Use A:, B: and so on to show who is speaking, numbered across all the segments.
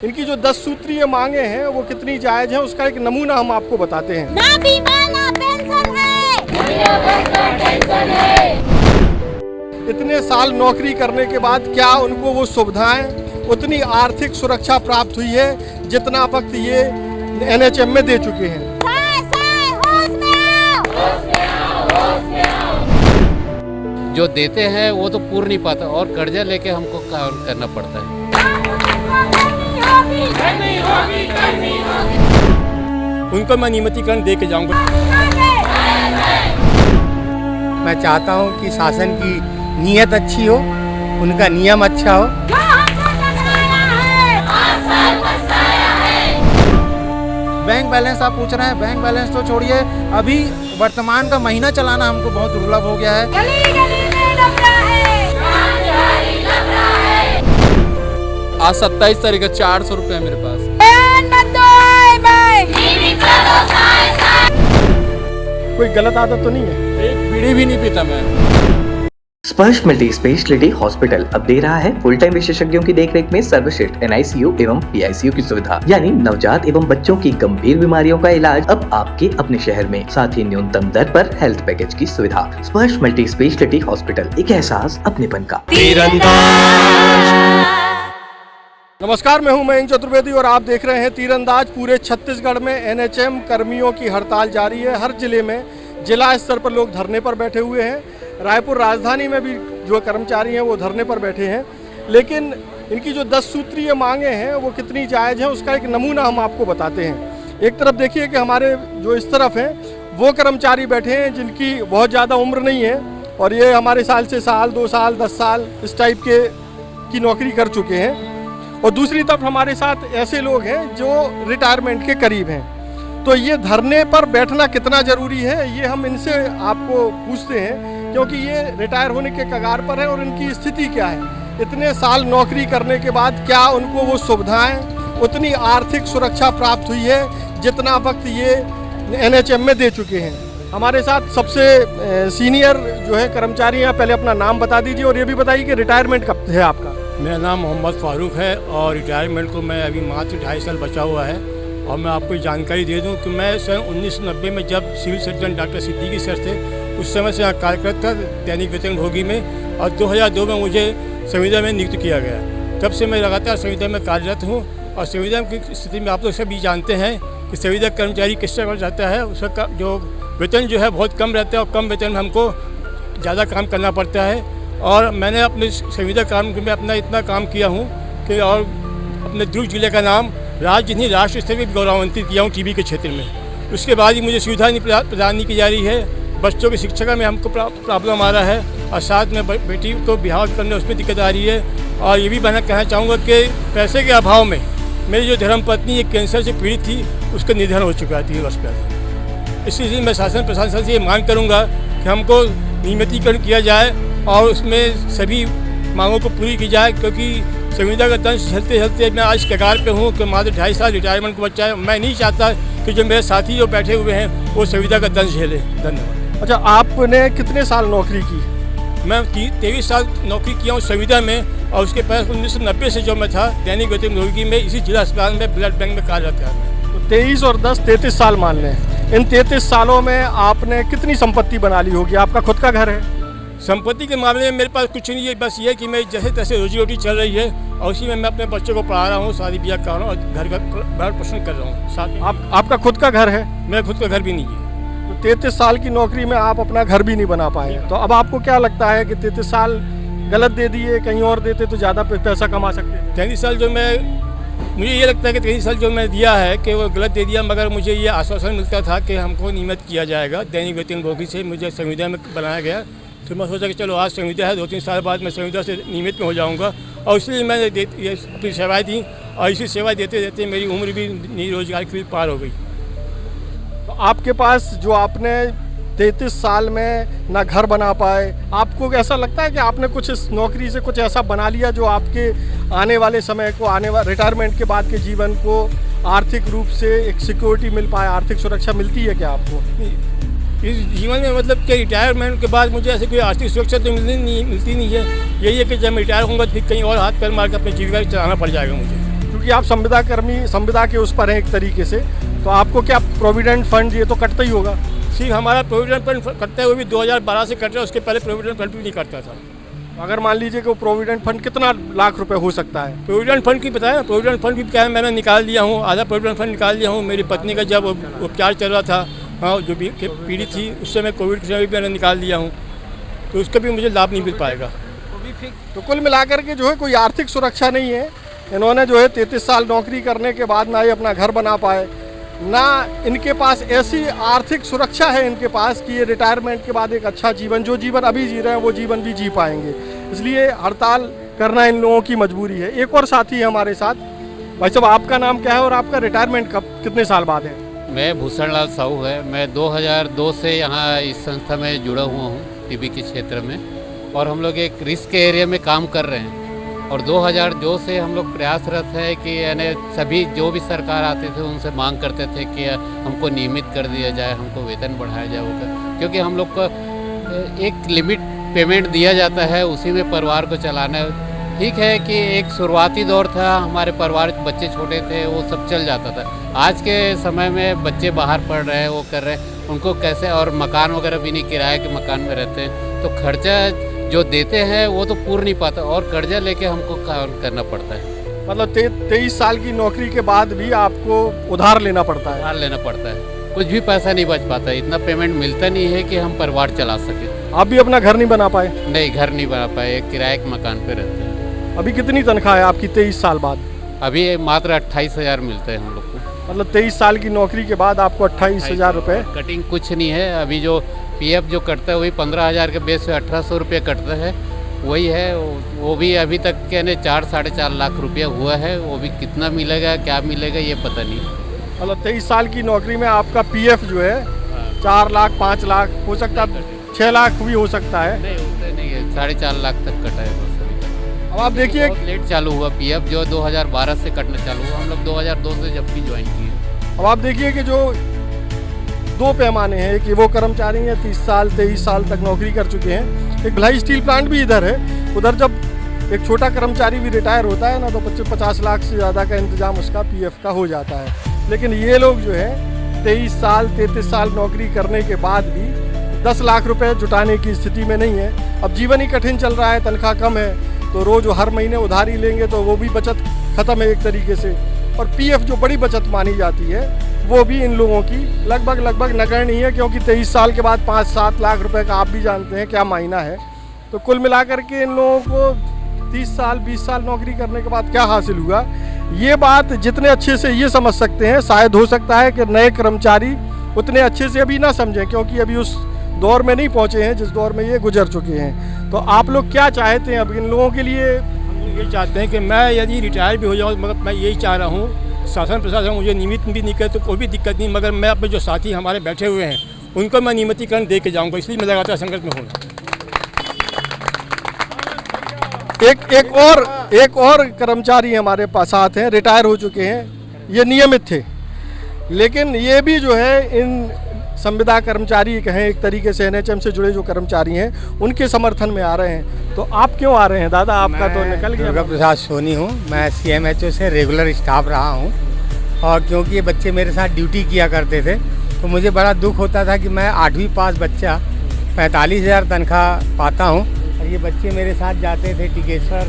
A: इनकी जो 10 सूत्रीय मांगे हैं वो कितनी जायज हैं उसका एक नमूना हम आपको बताते हैं।
B: ना बीमा ना पेंशन है।
A: इतने साल नौकरी करने के बाद क्या उनको वो सुविधाएं उतनी आर्थिक सुरक्षा प्राप्त हुई है जितना वक्त ये एनएचएम में दे चुके हैं।
C: जो देते हैं वो तो पूर्ण नहीं पाता और कर्जा लेके हमको काम करना पड़ता है।
D: उनको मैं नियमितीकरण दे के जाऊंगा।
E: मैं चाहता हूं कि शासन की नीयत अच्छी हो, उनका नियम अच्छा हो। बैंक बैलेंस आप पूछ रहे हैं, बैंक बैलेंस तो छोड़िए, अभी वर्तमान का महीना चलाना हमको बहुत दुर्लभ हो गया है।
C: आज 27 तारीख है, 400 रुपये मेरे पास।
A: कोई गलत आदत तो नहीं है?
C: एक बीड़ी भी नहीं पीता मैं।
F: स्पर्श मल्टी स्पेशलिटी हॉस्पिटल अब दे रहा है फुल टाइम विशेषज्ञों की देखरेख में सर्वश्रेष्ठ एनआईसीयू एवं पीआईसीयू की सुविधा, यानी नवजात एवं बच्चों की गंभीर बीमारियों का इलाज अब आपके अपने शहर में, साथ ही न्यूनतम दर पर हेल्थ पैकेज की सुविधा। स्पर्श मल्टी स्पेशलिटी हॉस्पिटल, एक एहसास अपनेपन का।
A: नमस्कार, मैं हूं मयंक चतुर्वेदी और आप देख रहे हैं तीरंदाज। पूरे छत्तीसगढ़ में एनएचएम कर्मियों की हड़ताल जारी है। हर जिले में जिला स्तर पर लोग धरने पर बैठे हुए हैं। रायपुर राजधानी में भी जो कर्मचारी हैं वो धरने पर बैठे हैं। लेकिन इनकी जो 10 सूत्रीय मांगे हैं वो कितनी जायज़ हैं उसका एक नमूना हम आपको बताते हैं। एक तरफ देखिए कि हमारे जो इस तरफ हैं वो कर्मचारी बैठे हैं जिनकी बहुत ज़्यादा उम्र नहीं है और ये हमारे साल से साल 2 साल 10 साल इस टाइप की नौकरी कर चुके हैं। और दूसरी तरफ हमारे साथ ऐसे लोग हैं जो रिटायरमेंट के करीब हैं। तो ये धरने पर बैठना कितना ज़रूरी है ये हम इनसे आपको पूछते हैं, क्योंकि ये रिटायर होने के कगार पर है और इनकी स्थिति क्या है। इतने साल नौकरी करने के बाद क्या उनको वो सुविधाएं उतनी आर्थिक सुरक्षा प्राप्त हुई है जितना वक्त ये एनएचएम में दे चुके हैं। हमारे साथ सबसे सीनियर जो है कर्मचारी हैं, पहले अपना नाम बता दीजिए और ये भी बताइए कि रिटायरमेंट कब है आपका।
D: मेरा नाम मोहम्मद फारूक है और रिटायरमेंट को मैं अभी मात्र 2.5 साल बचा हुआ है। और मैं आपको जानकारी दे दूं कि मैं सन 1990 में जब civil surgeon doctor Siddiqui sir थे उस समय से यहाँ कार्यरत था दैनिक वेतन भोगी में, और 2002 में मुझे संविदा में नियुक्त किया गया। तब से मैं लगातार संविदा में कार्यरत हूँ। और संविदा की स्थिति में आप लोग सभी जानते हैं कि संविदा कर्मचारी किस तरह जाता है, उसका जो वेतन जो है बहुत कम रहता है और कम वेतन में हमको ज़्यादा काम करना पड़ता है। और मैंने अपने संविदा काम में अपना इतना काम किया हूँ कि और अपने दुर्ग जिले का नाम राज्य नहीं राष्ट्र स्तर पर गौरवान्वित किया हूँ टीबी के क्षेत्र में। उसके बाद ही मुझे सुविधा नहीं प्रदान नहीं की जा रही है। बच्चों की शिक्षा का में हमको प्रॉब्लम आ रहा है और साथ में बेटी को बिहार करने उसमें दिक्कत आ रही है। और ये भी मैं कहना चाहूँगा कि पैसे के अभाव में मेरी जो धर्मपत्नी एक कैंसर से पीड़ित थी उसका निधन हो चुका है 3 वर्ष पहले। इसलिए मैं शासन प्रशासन से ये मांग करूँगा कि हमको नियमितीकरण किया जाए और उसमें सभी मांगों को पूरी की जाए, क्योंकि संविदा का दंश झेलते झेलते मैं आज कगार पे हूँ कि मात्र 2.5 साल रिटायरमेंट को बच्चा है। मैं नहीं चाहता कि जो मेरे साथी जो बैठे हुए हैं वो संविदा का दंश झेले। धन्यवाद।
A: अच्छा, आपने कितने साल नौकरी की?
D: मैं 23 साल नौकरी किया हूँ संविदा में, और उसके पहले 1990 से जो मैं था दैनिक वेतन भोगी में इसी जिला अस्पताल में ब्लड बैंक में कार्यरत था।
A: तो 23 और 10 33 साल मान लें। इन 33 सालों में आपने कितनी संपत्ति बना ली होगी? आपका खुद का घर है?
D: संपत्ति के मामले में मेरे पास कुछ नहीं है, बस ये कि मैं जैसे तैसे रोजी रोटी चल रही है और उसी में मैं अपने बच्चों को पढ़ा रहा हूँ, शादी ब्याह कर रहा हूँ और घर का भरण पोषण कर रहा हूँ। साथ
A: आपका खुद का घर है?
D: मेरा खुद का घर भी नहीं है।
A: तो 33 साल की नौकरी में आप अपना घर भी नहीं बना पाए, तो अब आपको क्या लगता है कि 33 साल गलत दे दिए, कहीं और देते तो ज़्यादा पैसा कमा सकते?
D: 33 साल जो मुझे ये लगता है कि 33 साल जो मैं दिया है कि वो गलत दे दिया, मगर मुझे ये आश्वासन मिलता था कि हमको नियमित किया जाएगा। दैनिक वेतन भोगी से मुझे संविदा में बनाया गया, तो मैं सोचा कि चलो आज संविदा है, 2-3 साल बाद मैं संविदा से नियमित में हो जाऊंगा। और इसलिए मैंने अपनी सेवाएं दी और इसी सेवाएं देते देते मेरी उम्र भी नई रोजगार की पार हो गई।
A: तो आपके पास जो आपने 33 साल में ना घर बना पाए, आपको ऐसा लगता है कि आपने कुछ इस नौकरी से कुछ ऐसा बना लिया जो आपके आने वाले समय को, रिटायरमेंट के बाद के जीवन को आर्थिक रूप से एक सिक्योरिटी मिल पाए, आर्थिक सुरक्षा मिलती है क्या आपको
D: इस जीवन में? मतलब कि रिटायरमेंट के बाद मुझे ऐसे कोई आर्थिक सुरक्षा तो मिलती नहीं है। यही है कि जब मैं रिटायर होऊंगा तो फिर कहीं और हाथ पैर मार के अपनी जीविका चलाना पड़ जाएगा मुझे।
A: क्योंकि आप संविदा कर्मी, संविदा के उस पर हैं एक तरीके से, तो आपको क्या प्रोविडेंट फंड ये तो कटता ही होगा।
D: सिर्फ हमारा प्रोविडेंट फंड कटते हुए भी 2012 से कट रहा है, उसके पहले प्रोविडेंट फंड भी नहीं कटता था।
A: अगर मान लीजिए कि वो प्रोविडेंट फंड कितना लाख रुपए हो सकता है?
D: प्रोविडेंट फंड की बताया, प्रोविडेंट फंड भी क्या है, मैंने निकाल लिया हूँ, आधा प्रोविडेंट फंड निकाल लिया हूँ। मेरी पत्नी का जब उपचार चल रहा था, हाँ, जो भी पीड़ित थी, उस समय कोविड के समय भी मैंने निकाल लिया हूँ, तो उसका भी मुझे लाभ नहीं मिल पाएगा।
A: तो कुल मिलाकर के जो है कोई आर्थिक सुरक्षा नहीं है। इन्होंने जो है 33 साल नौकरी करने के बाद ना ही अपना घर बना पाए, ना इनके पास ऐसी आर्थिक सुरक्षा है इनके पास कि ये रिटायरमेंट के बाद एक अच्छा जीवन, जो जीवन अभी जी रहे हैं वो जीवन भी जी पाएंगे। इसलिए हड़ताल करना इन लोगों की मजबूरी है। एक और साथी है हमारे साथ। भाई साहब, आपका नाम क्या है और आपका रिटायरमेंट कब, कितने साल बाद है?
C: मैं भूषण लाल साहू है। मैं 2002 से यहाँ इस संस्था में जुड़ा हुआ हूँ, टीबी के क्षेत्र में, और हम लोग एक रिस्क एरिया में काम कर रहे हैं। और 2002 से हम लोग प्रयासरत है कि यानी सभी जो भी सरकार आते थे उनसे मांग करते थे कि हमको नियमित कर दिया जाए, हमको वेतन बढ़ाया जाए होगा, क्योंकि हम लोग को एक लिमिट पेमेंट दिया जाता है, उसी में परिवार को चलाना है। ठीक है कि एक शुरुआती दौर था, हमारे परिवार बच्चे छोटे थे, वो सब चल जाता था। आज के समय में बच्चे बाहर पढ़ रहे हैं, वो कर रहे हैं, उनको कैसे, और मकान वगैरह भी नहीं, किराए के मकान में रहते हैं, तो खर्चा जो देते हैं वो तो पूर्ण नहीं पाता, और कर्जा लेके हमको करना पड़ता है।
A: मतलब 23 साल की नौकरी के बाद भी आपको उधार लेना पड़ता है?
C: उधार लेना पड़ता है, कुछ भी पैसा नहीं बच पाता, इतना पेमेंट मिलता नहीं है कि हम परिवार चला सके।
A: आप भी अपना घर नहीं बना पाए?
C: नहीं, घर नहीं बना पाए, एक किराए के मकान पे रहते हैं।
A: अभी कितनी तनख्वाह है आपकी 23 साल बाद?
C: अभी मात्र 28,000 मिलते हैं हम लोग को।
A: मतलब 23 साल की नौकरी के बाद आपको 28,000 रुपये?
C: कटिंग कुछ नहीं है। अभी जो पीएफ जो कटता है वही 15,000 के बेस पे 1,800 रुपये कटता है, वही है। वो भी अभी तक कहने 4-4.5 लाख रुपया हुआ है, वो भी कितना मिलेगा, क्या मिलेगा, ये पता नहीं।
A: मतलब 23 साल की नौकरी में आपका पीएफ जो है 4 लाख 5 लाख हो सकता है, 6 लाख भी हो सकता है?
C: नहीं, उतना नहीं है, 4.5 लाख तक कटा है बस अभी तक।
A: अब आप देखिए,
C: बहुत लेट चालू हुआ पीएफ, जो 2012 से कटना चालू हुआ, हम लोग 2002 से जब भी ज्वाइन किए।
A: अब आप देखिए कि जो दो पैमाने हैं कि वो कर्मचारी हैं 30 साल 23 साल तक नौकरी कर चुके हैं। एक भिलाई स्टील प्लांट भी इधर है, उधर जब एक छोटा कर्मचारी भी रिटायर होता है ना, तो 50 लाख से ज़्यादा का इंतजाम उसका पीएफ का हो जाता है। लेकिन ये लोग जो है 23 साल 33 साल नौकरी करने के बाद भी 10 लाख रुपए जुटाने की स्थिति में नहीं है। अब जीवन ही कठिन चल रहा है, तनख्वाह कम है, तो रोज़ हर महीने उधारी लेंगे तो वो भी बचत ख़त्म है एक तरीके से। और पीएफ जो बड़ी बचत मानी जाती है वो भी इन लोगों की लगभग नगण्य है, क्योंकि 23 साल के बाद 5-7 लाख रुपए का आप भी जानते हैं क्या मायना है। तो कुल मिलाकर के इन लोगों को 30 साल 20 साल नौकरी करने के बाद क्या हासिल हुआ, ये बात जितने अच्छे से ये समझ सकते हैं, शायद हो सकता है कि नए कर्मचारी उतने अच्छे से अभी ना समझें, क्योंकि अभी उस दौर में नहीं पहुँचे हैं जिस दौर में ये गुजर चुके हैं। तो आप लोग क्या चाहते हैं अब इन लोगों के लिए?
D: हम ये चाहते हैं कि मैं यदि रिटायर भी हो जाऊँ, मगर मैं यही चाह रहा हूँ शासन प्रशासन मुझे नियमित भी नहीं करे तो कोई भी दिक्कत नहीं, मगर मैं अपने जो साथी हमारे बैठे हुए हैं उनको मैं नियमितीकरण दे के जाऊँगा, इसलिए मैं लगातार संघर्ष में हूँ। एक और कर्मचारी हमारे पास साथ हैं, रिटायर हो चुके हैं, ये नियमित थे, लेकिन ये भी जो है इन संविदा कर्मचारी कहें एक तरीके से एनएचएम से जुड़े जो कर्मचारी हैं उनके समर्थन में आ रहे हैं। तो आप क्यों आ रहे हैं दादा? आपका तो निकल गया।
G: दुर्गा प्रसाद सोनी हूँ, मैं CMHO से रेगुलर स्टाफ रहा हूँ, और क्योंकि ये बच्चे मेरे साथ ड्यूटी किया करते थे तो मुझे बड़ा दुख होता था कि मैं 8वीं पास बच्चा 45,000 तनख्वाह पाता हूँ, और ये बच्चे मेरे साथ जाते थे। टिकेश्वर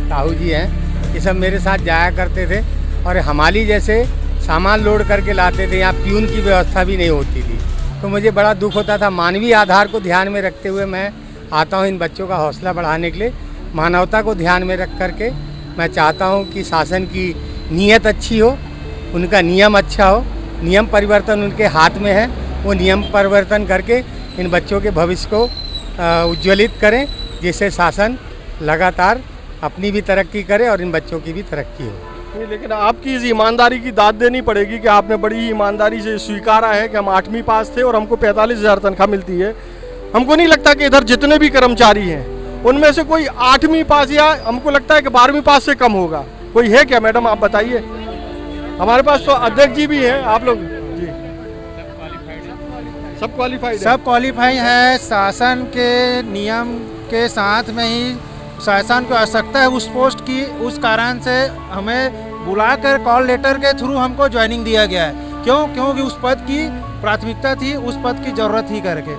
G: साहू जी हैं, ये सब मेरे साथ जाया करते थे, और हमाली जैसे सामान लोड करके लाते थे, यहाँ प्यून की व्यवस्था भी नहीं होती थी, तो मुझे बड़ा दुख होता था। मानवीय आधार को ध्यान में रखते हुए मैं आता हूँ इन बच्चों का हौसला बढ़ाने के लिए, मानवता को ध्यान में रख करके मैं चाहता हूँ कि शासन की नीयत अच्छी हो, उनका नियम अच्छा हो, नियम परिवर्तन उनके हाथ में है, वो नियम परिवर्तन करके इन बच्चों के भविष्य को उज्ज्वलित करें, जिससे शासन लगातार अपनी भी तरक्की करे और इन बच्चों की भी तरक्की हो।
A: नहीं, लेकिन आपकी इस ईमानदारी की दाद देनी पड़ेगी कि आपने बड़ी ईमानदारी से स्वीकारा है कि हम 8वीं पास थे और हमको 45,000 तनख्वाह मिलती है। हमको नहीं लगता कि इधर जितने भी कर्मचारी हैं उनमें से कोई 8वीं पास, या हमको लगता है कि 12वीं पास से कम होगा। कोई है क्या मैडम, आप बताइए? हमारे पास तो अध्यक्ष जी भी हैं, आप लोग जी सब क्वालिफाइड?
E: सब क्वालिफाई है। शासन के नियम के साथ में ही शासन को आवश्यकता है उस पोस्ट की, उस कारण से हमें बुलाकर कॉल लेटर के थ्रू हमको ज्वाइनिंग दिया गया है। क्यों? क्योंकि उस पद की प्राथमिकता थी, उस पद की ज़रूरत थी करके।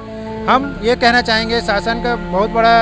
E: हम ये कहना चाहेंगे शासन का बहुत बड़ा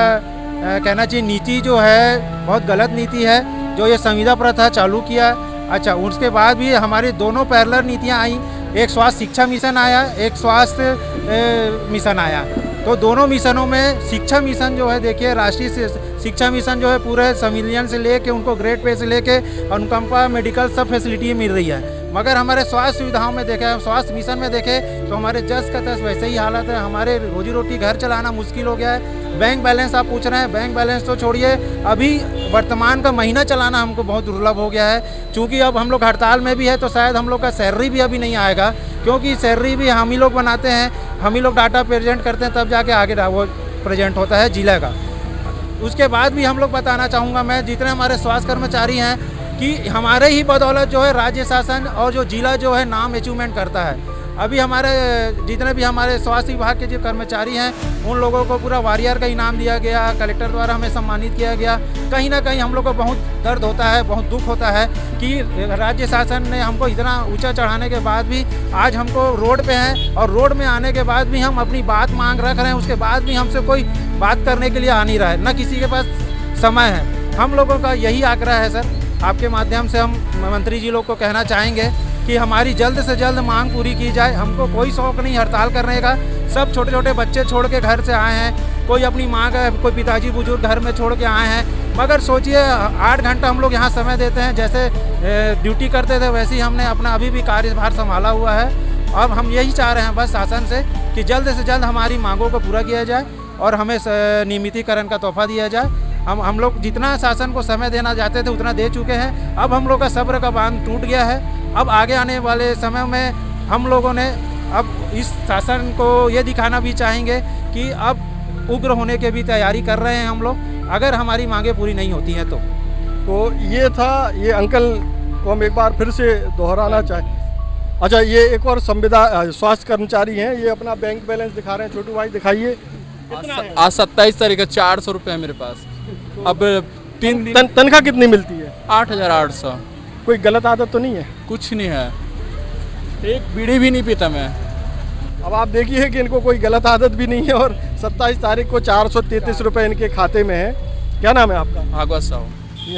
E: कहना चाहिए नीति जो है बहुत गलत नीति है, जो ये संविदा प्रथा चालू किया। अच्छा, उसके बाद भी हमारी दोनों पैरेलल नीतियाँ आई, एक स्वास्थ्य शिक्षा मिशन आया, एक स्वास्थ्य मिशन आया। तो दोनों मिशनों में शिक्षा मिशन जो है देखिए, राष्ट्रीय शिक्षा मिशन जो है पूरे संविलियन से लेके उनको ग्रेड पे से लेके अनुकंपा मेडिकल सब फैसिलिटी मिल रही है। मगर हमारे स्वास्थ्य सुविधाओं में देखें, स्वास्थ्य मिशन में देखें तो हमारे जस का तस वैसे ही हालत है। हमारे रोजी रोटी घर चलाना मुश्किल हो गया है। बैंक बैलेंस आप पूछ रहे हैं, बैंक बैलेंस तो छोड़िए, अभी वर्तमान का महीना चलाना हमको बहुत दुर्लभ हो गया है। चूँकि अब हम लोग हड़ताल में भी है तो शायद हम लोग का सैलरी भी अभी नहीं आएगा, क्योंकि सैलरी भी हम ही लोग बनाते हैं, हम ही लोग डाटा प्रेजेंट करते हैं, तब जाके आगे वो प्रेजेंट होता है जिला का। उसके बाद भी हम लोग बताना चाहूँगा मैं, जितने हमारे स्वास्थ्य कर्मचारी हैं कि हमारे ही बदौलत जो है राज्य शासन और जो जिला जो है नाम अचीवमेंट करता है। अभी हमारे जितने भी हमारे स्वास्थ्य विभाग के जो कर्मचारी हैं उन लोगों को पूरा वॉरियर का इनाम दिया गया, कलेक्टर द्वारा हमें सम्मानित किया गया। कहीं ना कहीं हम लोग को बहुत दर्द होता है, बहुत दुख होता है कि राज्य शासन ने हमको इतना ऊंचा चढ़ाने के बाद भी आज हमको रोड पे हैं, और रोड में आने के बाद भी हम अपनी बात मांग रख रहे हैं, उसके बाद भी हमसे कोई बात करने के लिए आ नहीं रहा है, ना किसी के पास समय है। हम लोगों का यही आग्रह है सर, आपके माध्यम से हम मंत्री जी लोग को कहना चाहेंगे कि हमारी जल्द से जल्द मांग पूरी की जाए। हमको कोई शौक नहीं हड़ताल करने का, सब छोटे छोटे बच्चे छोड़ के घर से आए हैं, कोई अपनी माँ का, कोई पिताजी बुजुर्ग घर में छोड़ के आए हैं। मगर सोचिए 8 घंटा हम लोग यहाँ समय देते हैं, जैसे ड्यूटी करते थे वैसे ही हमने अपना अभी भी कार्यभार संभाला हुआ है। अब हम यही चाह रहे हैं बस शासन से कि जल्द से जल्द हमारी मांगों को पूरा किया जाए और हमें नियमितीकरण का तोहफा दिया जाए। हम लोग जितना शासन को समय देना चाहते थे उतना दे चुके हैं। अब हम लोग का सब्र का बांध टूट गया है। अब आगे आने वाले समय में हम लोगों ने अब इस शासन को ये दिखाना भी चाहेंगे कि अब उग्र होने की भी तैयारी कर रहे हैं हम लोग, अगर हमारी मांगें पूरी नहीं होती हैं तो
A: ये था, ये अंकल को हम एक बार फिर से दोहराना चाहें। अच्छा, ये एक और संविदा स्वास्थ्य कर्मचारी हैं, ये अपना बैंक बैलेंस दिखा रहे हैं। छोटू भाई दिखाइए।
H: आज 27 तारीख है, 400 रुपये है मेरे पास। अब 3 दिन
A: तनख्वाह कितनी मिलती है?
H: 8,800।
A: कोई गलत आदत तो नहीं है?
H: कुछ नहीं है, एक बीड़ी भी नहीं पीता मैं।
A: अब आप देखिए कि इनको कोई गलत आदत भी नहीं है और 27 तारीख को 433 रुपये इनके खाते में है। क्या नाम है आपका?
H: भागवत साहू।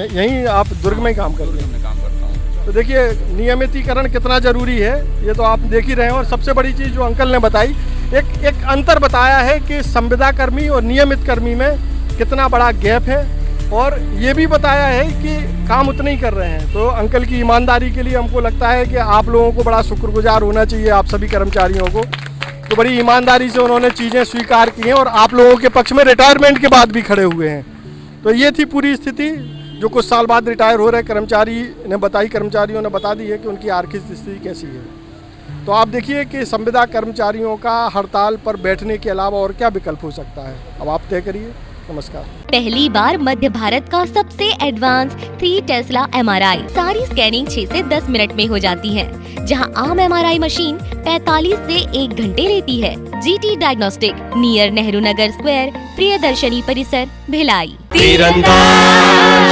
A: यहीं आप दुर्ग में ही काम करते हैं?
H: मैं काम करता हूँ।
A: तो देखिए नियमितीकरण कितना ज़रूरी है ये तो आप देख ही रहे हैं। और सबसे बड़ी चीज़ जो अंकल ने बताई, एक अंतर बताया है कि संविदा कर्मी और नियमित कर्मी में कितना बड़ा गैप है, और ये भी बताया है कि काम उतने ही कर रहे हैं। तो अंकल की ईमानदारी के लिए हमको लगता है कि आप लोगों को बड़ा शुक्रगुजार होना चाहिए, आप सभी कर्मचारियों को। तो बड़ी ईमानदारी से उन्होंने चीज़ें स्वीकार की हैं और आप लोगों के पक्ष में रिटायरमेंट के बाद भी खड़े हुए हैं। तो ये थी पूरी स्थिति जो कुछ साल बाद रिटायर हो रहे कर्मचारियों ने बता दी है कि उनकी आर्थिक स्थिति कैसी है। तो आप देखिए कि संविदा कर्मचारियों का हड़ताल पर बैठने के अलावा और क्या विकल्प हो सकता है, अब आप तय करिए। नमस्कार।
B: पहली बार मध्य भारत का सबसे एडवांस 3 टेस्ला MRI, सारी स्कैनिंग 6 से 10 मिनट में हो जाती है, जहां आम MRI मशीन 45 से 1 घंटे लेती है। GT diagnostic, near Nehru Nagar square, Priyadarshini परिसर, भिलाई।
I: तीरंदाज।